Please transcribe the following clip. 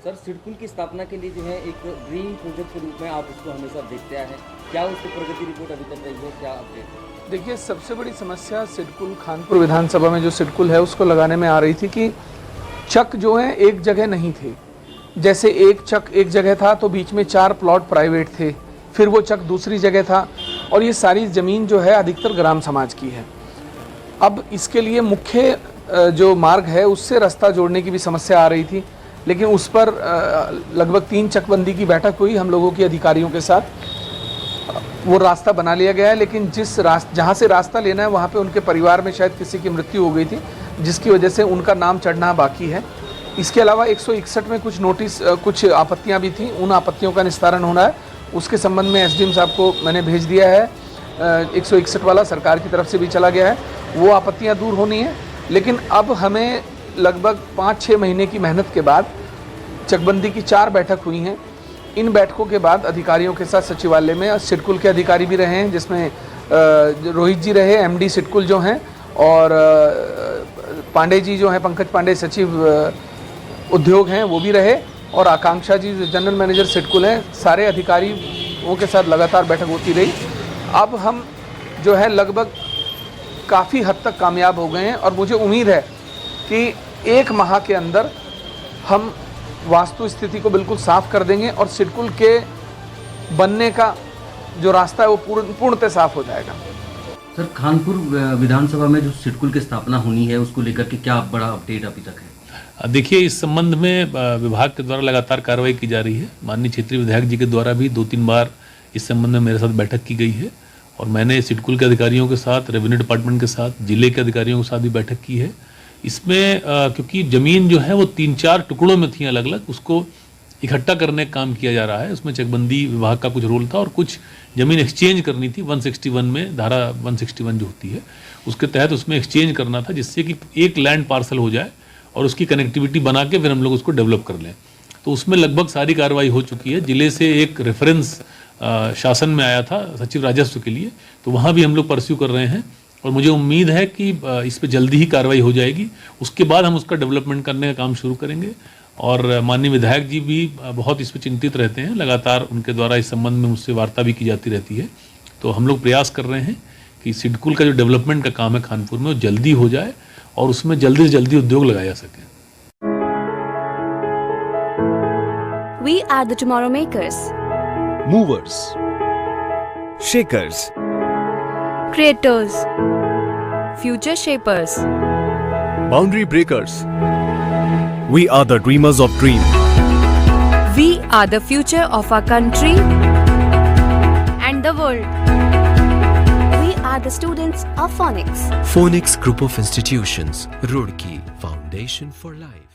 Sir, SIDCUL की स्थापना के लिए जो है एक ड्रीम प्रोजेक्ट के रूप में आप उसको हमेशा देखते आए हैं। क्या उसकी प्रगति रिपोर्ट अभी तक रही है, क्या अपडेट? देखिए, सबसे बड़ी समस्या सिडकुल खानपुर विधानसभा में जो सिडकुल है उसको लगाने में आ रही थी कि चक जो है एक जगह नहीं थे। जैसे एक चक एक जगह था तो बीच में 4 प्लॉट प्राइवेट थे, फिर वो चक दूसरी जगह था, और ये सारी ज़मीन जो है अधिकतर ग्राम समाज की है। अब इसके लिए मुख्य जो मार्ग है उससे रास्ता जोड़ने की भी समस्या आ रही थी, लेकिन उस पर लगभग 3 चकबंदी की बैठक हुई हम लोगों के अधिकारियों के साथ। वो रास्ता बना लिया गया है, लेकिन जहाँ से रास्ता लेना है वहाँ पे उनके परिवार में शायद किसी की मृत्यु हो गई थी, जिसकी वजह से उनका नाम चढ़ना बाकी है। इसके अलावा 161 में कुछ आपत्तियाँ भी थीं, उन आपत्तियों का निस्तारण होना है। उसके संबंध में एसडीएम साहब को मैंने भेज दिया है। 161 वाला सरकार की तरफ से भी चला गया है, वो आपत्तियाँ दूर होनी है। लेकिन अब हमें लगभग 5-6 महीने की मेहनत के बाद चकबंदी की 4 बैठक हुई हैं। इन बैठकों के बाद अधिकारियों के साथ सचिवालय में सिडकुल के अधिकारी भी रहे हैं, जिसमें रोहित जी रहे एमडी सिडकुल जो हैं, और पांडे जी जो हैं, पंकज पांडे सचिव उद्योग हैं, वो भी रहे, और आकांक्षा जी जो जनरल मैनेजर सिडकुल हैं। सारे अधिकारियों के साथ लगातार बैठक होती रही। अब हम जो है लगभग काफ़ी हद तक कामयाब हो गए हैं, और मुझे उम्मीद है कि 1 माह के अंदर हम वास्तु स्थिति को बिल्कुल साफ कर देंगे और सिडकुल के बनने का जो रास्ता है वो पूर्णतः साफ हो जाएगा। सर, खानपुर विधानसभा में जो सिडकुल की स्थापना होनी है उसको लेकर के क्या बड़ा अपडेट अभी तक है? देखिए, इस संबंध में विभाग के द्वारा लगातार कार्रवाई की जा रही है। माननीय क्षेत्रीय विधायक जी के द्वारा भी 2-3 बार इस संबंध में मेरे साथ बैठक की गई है, और मैंने सिडकुल के अधिकारियों के साथ, रेवेन्यू डिपार्टमेंट के साथ, जिले के अधिकारियों के साथ भी बैठक की है। इसमें क्योंकि ज़मीन जो है वो 3-4 टुकड़ों में थी अलग अलग, उसको इकट्ठा करने का काम किया जा रहा है। उसमें चकबंदी विभाग का कुछ रोल था, और कुछ ज़मीन एक्सचेंज करनी थी 161 में, धारा 161 जो होती है उसके तहत उसमें एक्सचेंज करना था, जिससे कि एक लैंड पार्सल हो जाए और उसकी कनेक्टिविटी बना के फिर हम लोग उसको डेवलप कर लें। तो उसमें लगभग सारी कार्रवाई हो चुकी है। जिले से एक रेफरेंस शासन में आया था सचिव राजस्व के लिए, तो वहाँ भी हम लोग परस्यू कर रहे हैं, और मुझे उम्मीद है कि इस पर जल्दी ही कार्रवाई हो जाएगी। उसके बाद हम उसका डेवलपमेंट करने का काम शुरू करेंगे। और माननीय विधायक जी भी बहुत इस पर चिंतित रहते हैं, लगातार उनके द्वारा इस संबंध में मुझसे वार्ता भी की जाती रहती है। तो हम लोग प्रयास कर रहे हैं कि सिडकुल का जो डेवलपमेंट का काम है खानपुर में वो जल्दी हो जाए, और उसमें जल्दी से जल्दी उद्योग लगाया जा सके। We are the tomorrow makers, movers, shakers, creators, future shapers, boundary breakers. We are the dreamers of dream. we are the future of our country and the world. We are the students of Phonics. Phonics Group of Institutions, Roorkee, Foundation for Life.